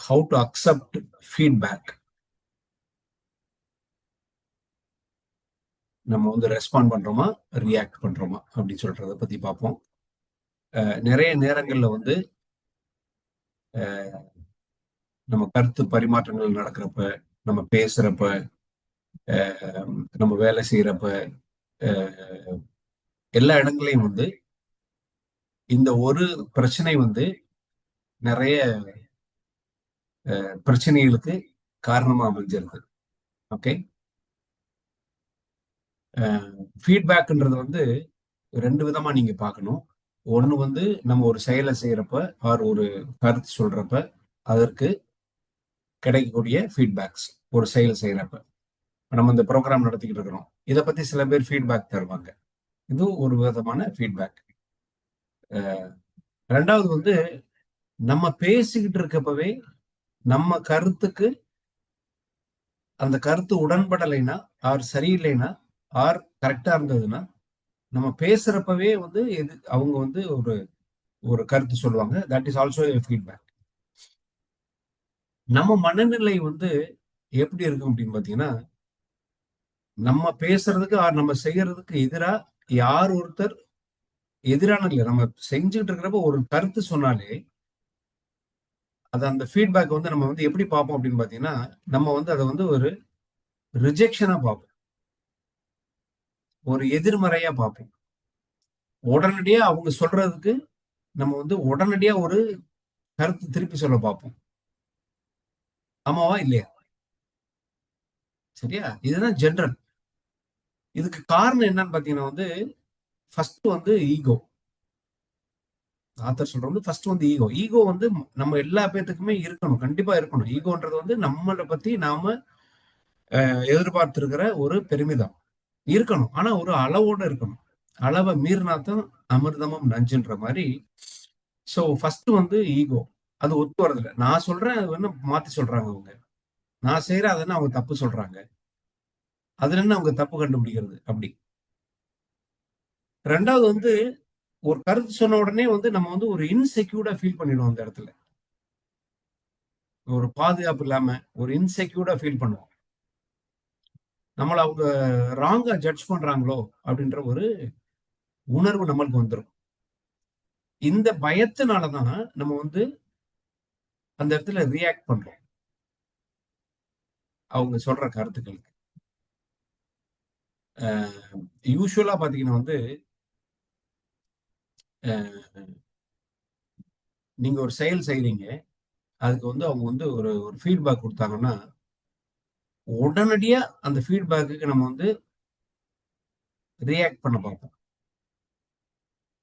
how to accept feedback. நம்ம வந்து respond பண்றோமா ரியாக்ட் பண்றோமா அப்படின்னு சொல்றத பத்தி பார்ப்போம். நிறைய நேரங்கள்ல வந்து நம்ம கருத்து பரிமாற்றங்கள் நடக்கிறப்ப, நம்ம பேசுறப்ப, நம்ம வேலை செய்யறப்ப, எல்லா இடங்களையும் வந்து இந்த ஒரு பிரச்சனை வந்து நிறைய பிரச்சனைகளுக்கு காரணமா அமைஞ்சிருது. ஓகே, ஃபீட்பேக்ன்றது வந்து ரெண்டு விதமா நீங்க பார்க்கணும். ஒண்ணு வந்து நம்ம ஒரு செயலை செய்யறப்ப ஆர் ஒரு கருத்து சொல்றப்ப அதற்கு கிடைக்கக்கூடிய ஃபீட்பேக்ஸ். ஒரு செயல் செய்யறப்ப நம்ம இந்த ப்ரோக்ராம் நடத்திக்கிட்டு இருக்கிறோம், இதை பத்தி சில பேர் ஃபீட்பேக் தருவாங்க, இது ஒரு விதமான ஃபீட்பேக். ரெண்டாவது வந்து நம்ம பேசிக்கிட்டு இருக்கப்பவே நம்ம கருத்துக்கு அந்த கருத்து உடன்படலைன்னா ஆர் சரியில்லைன்னா ஆர் கரெக்டா இருந்ததுன்னா நம்ம பேசுறப்பவே வந்து அவங்க வந்து ஒரு ஒரு கருத்து சொல்லுவாங்க. That is also feedback. நம்ம மனநிலை வந்து எப்படி இருக்கும் அப்படின்னு பாத்தீங்கன்னா, நம்ம பேசுறதுக்கு நம்ம செய்யறதுக்கு எதிரா யார் ஒருத்தர் எதிரான இல்லை, நம்ம செஞ்சுட்டு இருக்கிறப்ப ஒரு கருத்து சொன்னாலே அது அந்த ஃபீட்பேக் வந்து நம்ம வந்து எப்படி பார்ப்போம் அப்படின்னு பாத்தீங்கன்னா, நம்ம வந்து அதை வந்து ஒரு ரிஜெக்ஷனா பார்ப்போம், ஒரு எதிர்மறையா பார்ப்போம். உடனடியா அவங்க சொல்றதுக்கு நம்ம வந்து உடனடியா ஒரு கருத்து திருப்பி சொல்ல பார்ப்போம். ஆமாவா இல்லையா? சரியா? இதுதான் ஜென்ரல். இதுக்கு காரணம் என்னன்னு பாத்தீங்கன்னா வந்து ஃபர்ஸ்ட் வந்து ஈகோ. ஆத்தர் சொல்றது வந்து ஃபர்ஸ்ட் வந்து ஈகோ. ஈகோ வந்து நம்ம எல்லா பேத்துக்குமே இருக்கணும், கண்டிப்பா இருக்கணும். ஈகோன்றது வந்து நம்மளை பத்தி நாம எதிர்பார்த்திருக்கிற ஒரு பெருமிதம் இருக்கணும். ஆனா ஒரு அளவோட இருக்கணும். அளவை மீறினாத்தான் அமிர்தமும் நஞ்சுன்ற மாதிரி. சோ ஃபர்ஸ்ட் வந்து ஈகோ. அது ஒத்து வரதில்லை. நான் சொல்றேன், அது வந்து மாத்தி சொல்றாங்க அவங்க. நான் செய்யறேன், அதுன்னு அவங்க தப்பு சொல்றாங்க. அதுல என்ன அவங்க தப்பு கண்டுபிடிக்கிறது அப்படி. ரெண்டாவது வந்து ஒரு கருத்து சொன்ன உடனே வந்து நம்ம வந்து ஒரு இன்செக்யூர்டா ஃபீல் பண்ணிடுவோம். அந்த இடத்துல ஒரு பாதுகாப்பு இல்லாம ஒரு இன்செக்யூர்டா ஃபீல் பண்ணுவோம். நம்மள அவங்க ராங்கா ஜட்ஜ் பண்றாங்களோ அப்படின்ற ஒரு உணர்வு நம்மளுக்கு வந்துடும். இந்த பயத்தினாலதான் நம்ம வந்து அந்த இடத்துல ரியாக்ட் பண்றோம் அவங்க சொல்ற கருத்துக்களுக்கு. யூஸ்வலா பாத்தீங்கன்னா வந்து நீங்க ஒரு செயல் செய்றீங்க, அதுக்கு வந்து அவங்க வந்து ஒரு ஒரு ஃபீட்பேக் கொடுத்தாங்கன்னா உடனடியா அந்த ஃபீட்பேக்கு நம்ம வந்து ரியாக்ட் பண்ண பார்ப்போம்.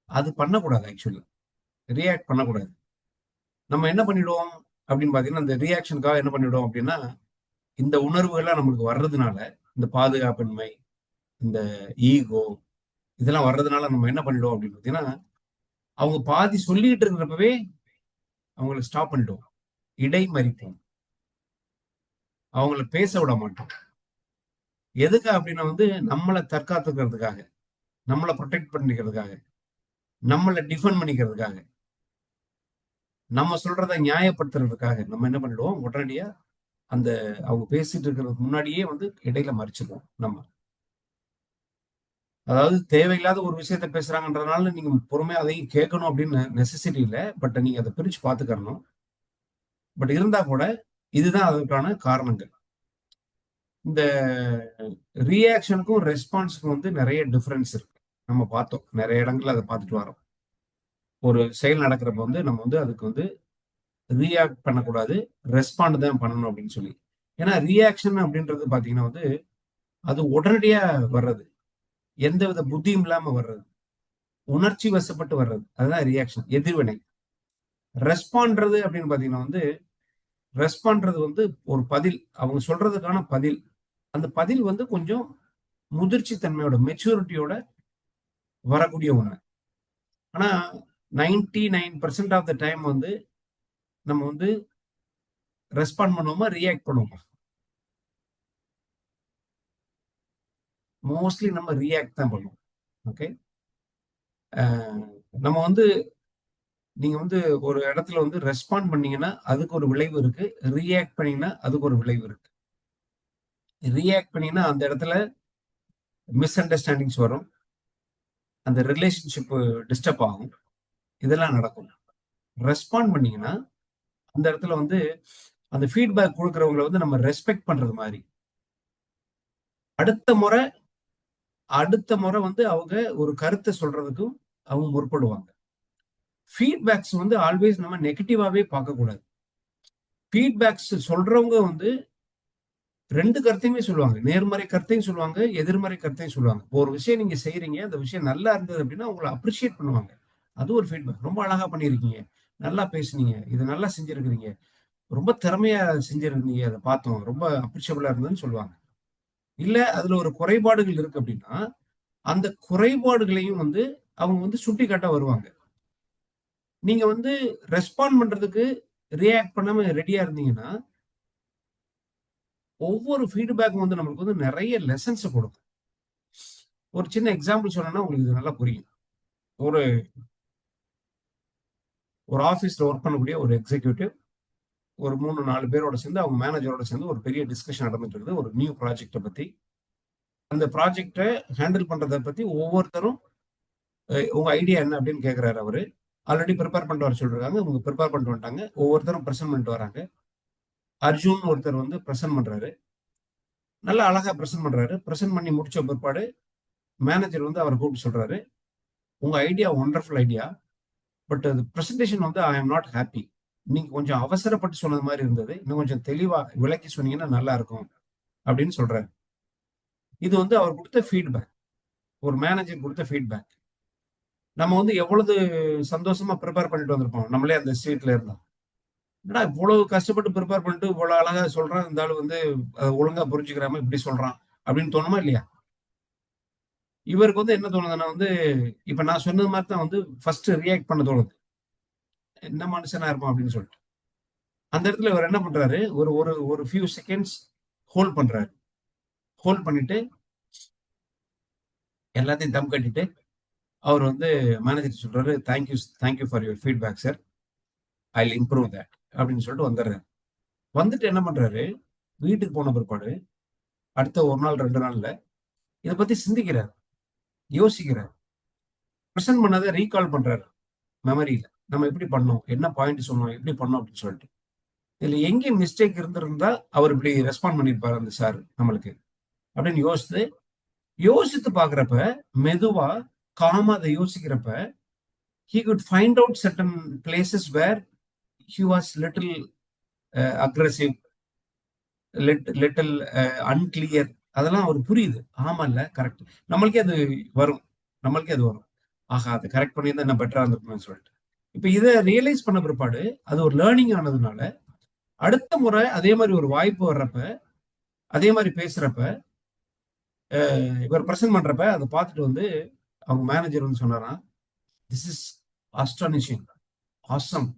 அது பண்ணக்கூடாது. ஆக்சுவலி ரியாக்ட் பண்ணக்கூடாது. நம்ம என்ன பண்ணிடுவோம் அப்படின்னு பாத்தீங்கன்னா, இந்த ரியாக்ஷனுக்காக என்ன பண்ணிடுவோம் அப்படின்னா, இந்த உணர்வுகள்லாம் நம்மளுக்கு வர்றதுனால, இந்த பாதுகாப்பின்மை, இந்த ஈகோ, இதெல்லாம் வர்றதுனால நம்ம என்ன பண்ணிடுவோம் அப்படின்னு பாத்தீங்கன்னா, அவங்க பாதி சொல்லிட்டு இருக்கிறப்பவே அவங்கள ஸ்டாப் பண்ணிடுவோம், இடைமறிப்போம், அவங்கள பேச விட மாட்டோம். எதுக்கு அப்படின்னா வந்து நம்மளை தற்காத்துக்கிறதுக்காக, நம்மளை ப்ரொடெக்ட் பண்ணிக்கிறதுக்காக, நம்மளை டிஃபெண்ட் பண்ணிக்கிறதுக்காக, நம்ம சொல்றதை நியாயப்படுத்துறதுக்காக நம்ம என்ன பண்ணிடுவோம், உடனடியா அந்த அவங்க பேசிட்டு இருக்கிறதுக்கு முன்னாடியே வந்து இடையில மறிச்சிடுவோம் நம்ம. அதாவது தேவையில்லாத ஒரு விஷயத்த பேசுறாங்கன்றதுனால நீங்க பொறுமையா அதையும் கேட்கணும் அப்படின்னு நெசசிட்டி இல்லை. பட் நீங்க அதை பிரிச்சு பாத்துக்கறணும். பட் இருந்தா கூட இதுதான் அதற்கான காரணங்கள். இந்த ரியாக்ஷனுக்கும் ரெஸ்பான்ஸுக்கும் வந்து நிறைய டிஃபரன்ஸ் இருக்கு. நம்ம பார்த்தோம், நிறைய இடங்கள்ல அதை பார்த்துட்டு வரோம். ஒரு செயல் நடக்கிறப்ப வந்து நம்ம வந்து அதுக்கு வந்து ரியாக்ட் பண்ணக்கூடாது, ரெஸ்பாண்ட் தான் பண்ணணும் அப்படின்னு சொல்லி. ஏன்னா ரியாக்ஷன் அப்படின்றது பாத்தீங்கன்னா வந்து அது உடனடியா வர்றது, எந்தவித புத்தியும் இல்லாம வர்றது, உணர்ச்சி வசப்பட்டு வர்றது, அதுதான் ரியாக்ஷன், எதிர்வினை. ரெஸ்பாண்ட்றது அப்படின்னு பாத்தீங்கன்னா வந்து ரெஸ்பாண்ட்றது வந்து ஒரு பதில், அவங்க சொல்றதுக்கான பதில். அந்த பதில் வந்து கொஞ்சம் முதிர்ச்சி தன்மையோட, மெச்சூரிட்டியோட வரக்கூடிய ஒண்ணு. ஆனா 99% ஆஃப் த டைம் வந்து நம்ம வந்து ரெஸ்பாண்ட் பண்ணுவோமா, ரியாக்ட் பண்ணுவோமா? மோஸ்ட்லி நம்ம ரியாக்ட் தான் பண்ணுவோம். ஓகே, நம்ம வந்து நீங்க வந்து ஒரு இடத்துல வந்து ரெஸ்பாண்ட் பண்ணீங்கன்னா, அதுக்கு ஒரு விளைவு இருக்கு. ரியாக்ட் பண்ணீங்கன்னா, அதுக்கு ஒரு விளைவு இருக்கு. ரியாக்ட் பண்ணீங்கன்னா, அந்த இடத்துல மிஸ் அண்டர்ஸ்டாண்டிங்ஸ் வரும். அந்த ரிலேஷன்ஷிப் டிஸ்டர்ப் ஆகும். இதெல்லாம் நடக்கும். ரெஸ்பாண்ட் பண்ணீங்கன்னா, அந்த இடத்துல வந்து அந்த ஃபீட்பேக் குடுக்குறவங்கள வந்து நம்ம ரெஸ்பெக்ட் பண்றது மாரி. அடுத்த முறை அடுத்த முறை வந்து அவங்க ஒரு கருத்த சொல்றதுக்கும் அவங்க முற்படுவாங்க. ஃபீட்பேக்ஸ் வந்து ஆல்வேஸ் நம்ம நெகட்டிவாவே பார்க்கக்கூடாது. ஃபீட்பேக்ஸ் சொல்றவங்க வந்து 2 கருத்தையுமே சொல்லுவாங்க. நேர்மறை கருத்தையும் சொல்லுவாங்க, எதிர்மறை கருத்தையும் சொல்லுவாங்க. இப்போ ஒரு விஷயம் நீங்க செய்றீங்க, அந்த விஷயம் நல்லா இருந்தது அப்டின்னா, உங்கள அப்ரிஷியேட் பண்ணுவாங்க. அது ஒரு ஃபீட்பேக். ரொம்ப அழகா பண்ணியிருக்கீங்க. நல்லா பேசுனீங்க. இத நல்லா செஞ்சிருக்கிறீங்க. ரொம்ப திறமையா செஞ்சிருந்தீங்க. அத பார்த்தோம். ரொம்ப அப்ரிஷியபிளா இருந்ததுன்னு சொல்லுவாங்க. இல்ல அதுல ஒரு குறைபாடுகள் இருக்கு அப்டின்னா, அந்த குறைபாடுகளையும் வந்து அவங்க வந்து சுட்டிக்காட்ட வருவாங்க. நீங்க வந்து ரெஸ்பாண்ட் பண்றதுக்கு ரியாக்ட் பண்ணாம ரெடியா இருந்தீங்கன்னா, ஒவ்வொரு ஃபீட்பேக்கும் வந்து நம்மளுக்கு வந்து நெறைய லெசன்ஸ குடுக்கும். ஒரு சின்ன எக்ஸாம்பிள் சொன்னேன்னா உங்களுக்கு இது நல்லா புரியும். ஒரு ஒரு ஆஃபீஸ்ல வொர்க் பண்ணக்கூடிய ஒரு எக்ஸிக்யூட்டிவ் ஒரு 3, 4 பேரோட சேர்ந்து அவங்க மேனேஜரோட சேர்ந்து ஒரு பெரிய டிஸ்கஷன் நடந்துட்டு இருக்குது. ஒரு நியூ ப்ராஜெக்ட்ட பத்தி. அந்த ப்ராஜெக்ட்ட ஹேண்டில் பண்றத பத்தி ஒவ்வொருத்தரும் உங்க ஐடியா என்ன அப்படின்னு கேட்கிறாரு அவரு. ஆல்ரெடி பிரிப்பேர் பண்ணிட்டு வர சொல்லிருக்காங்க. இவங்க பிரிப்பேர் பண்ணிட்டு வந்துட்டாங்க. ஒவ்வொருத்தரும் பிரசன்ட் பண்ணிட்டு வராங்க. அர்ஜுன் ஒருத்தர் வந்து பிரசன்ட் பண்றாரு. நல்லா அழகா பிரசன்ட் பண்றாரு. பிரசன்ட் பண்ணி முடிச்ச பிற்பாடு மேனேஜர் வந்து அவர கூப்பிட்டு சொல்றாரு, "உங்க ஐடியா வொண்டர்ஃபுல் ஐடியா. பட் அது பிரசன்டேஷன் வந்து ஐ அம் நாட் ஹேப்பி. நீங்க கொஞ்சம் அவசரப்பட்டு சொன்னது மாரி இருந்தது. இன்னும் கொஞ்சம் தெளிவா விளக்கி சொன்னீங்கன்னா நல்லா இருக்கும்." அப்படின்னு சொல்றாரு. இது வந்து அவர் குடுத்த ஃபீட்பேக். ஒரு மேனேஜர் குடுத்த ஃபீட்பேக். நம்ம வந்து எவ்வளவு சந்தோஷமா பிரிப்பேர் பண்ணிட்டு வந்திருப்போம். நம்மளே அந்த சீட்ல இருந்தா. என்னடா இவ்வளவு கஷ்டப்பட்டு பிரிப்பேர் பண்ணிட்டு இவ்வளவு அழகா சொல்றான். இந்த ஆளு வந்து ஒழுங்கா புரிஞ்சுக்கிறாம இப்படி சொல்றான். அப்படின்னு தோணுமா இல்லையா? இவருக்கு வந்து என்ன தோணுதுன்னா வந்து, இப்ப நான் சொன்னது மாரி தான் வந்து ஃபர்ஸ்ட் ரியாக்ட் பண்ண தோணுது. என்ன மனுஷனா இருப்பான் அப்படின்னு சொல்லிட்டு. அந்த இடத்துல இவர் என்ன பண்றாரு, ஒரு ஒரு ஒரு ஃபியூ செகண்ட்ஸ் ஹோல்ட் பண்றாரு. ஹோல்ட் பண்ணிட்டு எல்லாத்தையும் தம் கட்டிட்டு, அவர் வந்து மேனேஜர்ட்ட சொல்றாரு, "thank you for your feedback sir. I will improve that." அப்படின்னு சொல்லிட்டு வந்துர்றாரு. வந்துட்டு என்ன பண்றாரு, வீட்டுக்கு போன பிற்பாடு, அடுத்த 1 நாள், 2 நாள்ல இத பத்தி சிந்திக்கிறாரு, யோசிக்கிறாரு. பிரசன்ட் பண்ணத ரீகால் பண்றாரு மெமரியில. நம்ம எப்படி பண்ணோம்? என்ன பாயிண்ட் சொன்னோம்? எப்படி பண்ணோம்? அப்படின்னு சொல்லிட்டு. இதுல எங்கே மிஸ்டேக் இருந்திருந்தா, அவர் இப்படி ரெஸ்பாண்ட் பண்ணியிருப்பாரு அந்த சார் நம்மளுக்கு. அப்படின்னு யோசித்து பார்க்கிறப்ப, மெதுவா, காமா அத யோசிக்கிறப்ப, he could find out certain places where he was little aggressive, little unclear. அதெல்லாம் அவருக்கு புரியுது. ஆமால்ல, கரெக்ட். நம்மளுக்கே அது வரும். நம்மளுக்கே அது வரும். ஆஹா! அத கரெக்ட் பண்ணியிருந்தா இன்னும் பெட்டரா இருந்திருக்குமேன்னு சொல்லிட்டு. இப்ப இத ரியலைஸ் பண்ண பிற்பாடு, அது ஒரு லேர்னிங் ஆனதுனால, அடுத்த முறை அதே மாரி ஒரு வாய்ப்பு வர்றப்ப, அதே மாரி பேசுறப்ப, இவர் பிரசன்ட் பண்றப்ப, அத பார்த்துட்டு வந்து அவங்க மேனேஜர் வந்து சொன்னாராம், "this is astonishing. Awesome.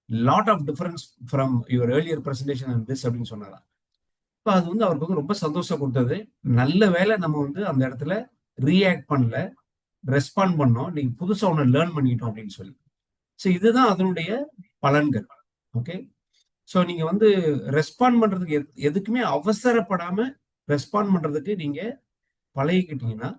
Lot of difference from your earlier presentation and this" அப்படின்னு சொன்னாராம். இப்ப அது வந்து அவருக்கு வந்து ரொம்ப சந்தோஷம் குடுத்தது. நல்ல வேளை நம்ம வந்து அந்த இடத்துல ரியாக்ட் பண்ணல. ரெஸ்பாண்ட் பண்ணோம். இன்னைக்கு புதுசா ஒண்ணு லேர்ன் பண்ணிக்கிட்டோம் அப்படின்னு சொல்லி. சோ இதுதான் அதனுடைய பலன்கள். ஓகே. சோ நீங்க வந்து ரெஸ்பாண்ட் பண்றதுக்கு எதுக்குமே அவசரப்படாம ரெஸ்பாண்ட் பண்றதுக்கு நீங்க பழகிக்கிட்டீங்கன்னா,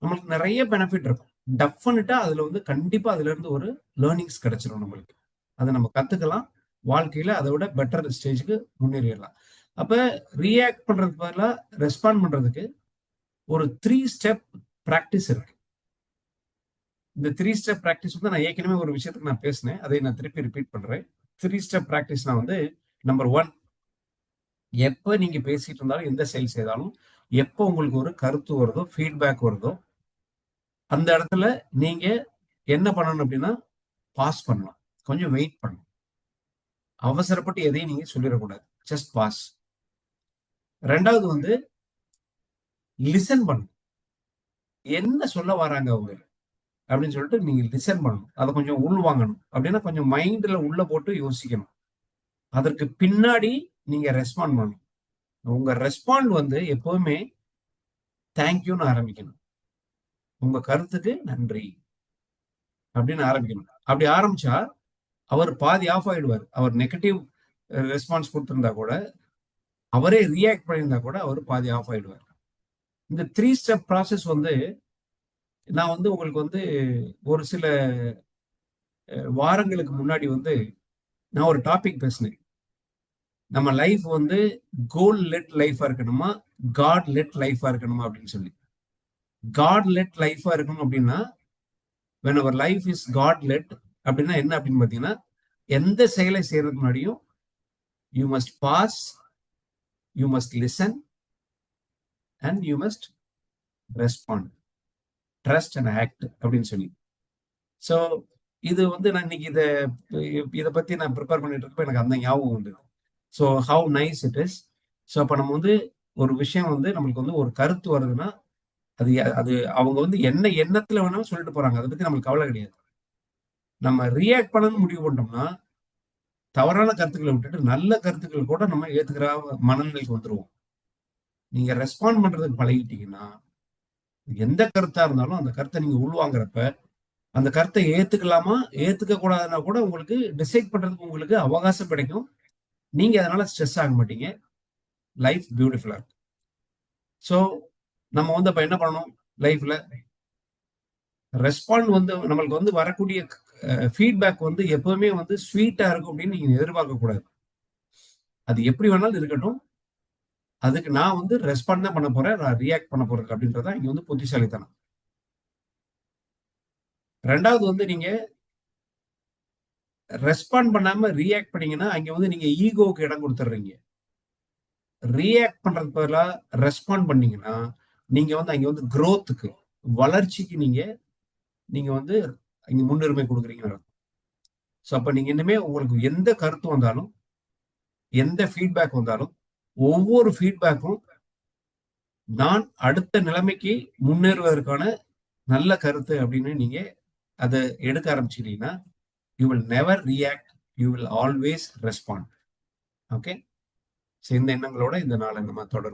நம்மளுக்கு நெறைய பெனிஃபிட் இருக்கும். டெஃபினட்டா அதுல வந்து கண்டிப்பா அதுலருந்து ஒரு லேர்னிங்ஸ் கிடைச்சிரும் நம்மளுக்கு. அத நம்ம கத்துக்கலாம். வாழ்க்கையில அத விட பெட்டர் ஸ்டேஜ்க்கு முன்னேறிறலாம். அப்ப ரியாக்ட் பண்றதுக்கு பதிலா ரெஸ்பாண்ட் பண்றதுக்கு ஒரு 3 ஸ்டெப் பிராக்டிஸ் இருக்கு. இந்த 3 ஸ்டெப் பிராக்டிஸ் வந்து நான் ஏற்கனவே ஒரு விஷயத்துக்கு நான் பேசினேன். அதை நான் திருப்பி ரிப்பீட் பண்றேன். 3 ஸ்டெப் பிராக்டிஸ்னா வந்து நம்பர் 1, எப்ப நீங்க பேசிட்டு இருந்தாலும், எந்த செயல் செய்தாலும், எப்ப உங்களுக்கு ஒரு கருத்து வருதோ, ஃபீட்பேக் வருதோ, அந்த இடத்துல நீங்க என்ன பண்ணணும் அப்படின்னா, பாஸ் பண்ணணும். கொஞ்சம் வெயிட் பண்ணணும். அவசரப்பட்டு எதையும் நீங்க சொல்லிறக்கூடாது. Just pass. 2வது வந்து லிசன் பண்ணணும். என்ன சொல்ல வராங்க அவங்க? அப்படின்னு சொல்லிட்டு நீங்க லிசன் பண்ணணும். அத கொஞ்சம் உள்வாங்கணும். அப்படின்னா கொஞ்சம் மைண்ட்ல உள்ள போட்டு யோசிக்கணும். அதற்கு பின்னாடி நீங்க ரெஸ்பாண்ட் பண்ணணும். உங்க ரெஸ்பாண்ட் வந்து எப்பவுமே தேங்க் யூன்னு ஆரம்பிக்கணும். உங்க கருத்துக்கு நன்றி அப்படின்னு ஆரம்பிக்கணும். அப்படி ஆரம்பிச்சா அவர் பாதி ஆஃப் ஆயிடுவார். அவர் நெகட்டிவ் ரெஸ்பான்ஸ் கொடுத்திருந்தா கூட, அவரே ரியாக்ட் பண்ணியிருந்தா கூட அவர் பாதி ஆஃப் ஆயிடுவார். இந்த 3 ஸ்டெப் ப்ராசஸ் வந்து நான் வந்து உங்களுக்கு வந்து ஒரு சில வாரங்களுக்கு முன்னாடி வந்து நான் ஒரு டாபிக் பேசினேன். நம்ம லைஃப் வந்து கோல் லெட் லைஃபா இருக்கணுமா, காட் லெட் லைஃபா இருக்கணுமா அப்படின்னு சொல்லி. காட் லெட் லைஃபா இருக்கணும் அப்படின்னா, when our life is God led அப்படின்னா என்ன அப்படின்னு பார்த்தீங்கன்னா, எந்த செயலை செய்யறதுக்கு முன்னாடியும் you must pause, you must listen and you must respond, trust and act அப்படின்னு சொல்லி. ஸோ இது வந்து நான் இன்னைக்கு இதை பத்தி நான் ப்ரிப்பேர் பண்ணிட்டு இருக்கப்ப எனக்கு அந்த ஞாபகம் வந்தது. So how nice it is. So அப்போ நம்ம வந்து ஒரு விஷயம் வந்து நம்மளுக்கு வந்து ஒரு கருத்து வருதுன்னா, அது அது அவங்க வந்து என்ன எண்ணத்துல வேணாலும் சொல்லிட்டு போறாங்க. அதை பத்தி நம்மளுக்கு கவலை கிடையாது. நம்ம ரியாக்ட் பண்ணணும்னு முடிவு பண்ணோம்னா, தவறான கருத்துக்களை விட்டுட்டு நல்ல கருத்துக்கள் கூட நம்ம ஏத்துக்கிற மனநிலைக்கு வந்துருவோம். நீங்க ரெஸ்பாண்ட் பண்றதுக்கு பழகிட்டீங்கன்னா, எந்த கருத்தா இருந்தாலும் அந்த கருத்தை நீங்க உள்வாங்குறப்ப, அந்த கருத்தை ஏத்துக்கலாமா, ஏத்துக்க கூடாதுன்னா கூட உங்களுக்கு டிசைட் பண்றதுக்கு உங்களுக்கு அவகாசம் கிடைக்கும். நீங்க அதனால ஸ்ட்ரெஸ் ஆக மாட்டீங்க. லைஃப் பியூட்டிஃபுல்லா இருக்கும். ஸோ நம்ம வந்து அப்ப என்ன பண்ணணும் லைஃப்ல? ரெஸ்பாண்ட் வந்து நம்மளுக்கு வந்து வரக்கூடிய ஃபீட்பேக் வந்து எப்பவுமே வந்து ஸ்வீட்டா இருக்கும் அப்படின்னு நீங்க எதிர்பார்க்க கூடாது. அது எப்படி வேணாலும் இருக்கட்டும். அதுக்கு நான் வந்து ரெஸ்பாண்ட் தான் பண்ண போறேன். நான் ரியாக்ட் பண்ண போறது அப்படின்றதான் இங்க வந்து புத்திசாலித்தனம். 2வது வந்து நீங்க ரெஸ்பாண்ட் பண்ணாம ரியாக்ட் பண்ணீங்கன்னா, அங்க வந்து நீங்க ஈகோவுக்கு இடம் கொடுத்துடுறீங்க. ரியாக்ட் பண்றதுக்கு பதிலா ரெஸ்பாண்ட் பண்ணீங்கன்னா, நீங்க வந்து அங்க வந்து குரோத்துக்கு, வளர்ச்சிக்கு நீங்க நீங்க வந்து இங்க முன்னுரிமை கொடுக்குறீங்க. ஸோ அப்ப நீங்க இனிமே உங்களுக்கு எந்த கருத்து வந்தாலும், எந்த ஃபீட்பேக் வந்தாலும், ஒவ்வொரு ஃபீட்பேக்கும் நான் அடுத்த நிலைமைக்கு முன்னேறுவதற்கான நல்ல கருத்து அப்படின்னு நீங்க அதை எடுக்க ஆரம்பிச்சிட்டீங்கன்னா, you will never react, you will always respond. Okay. இந்த எண்ணங்களோட இந்த நாளை நம்ம தொடரும்.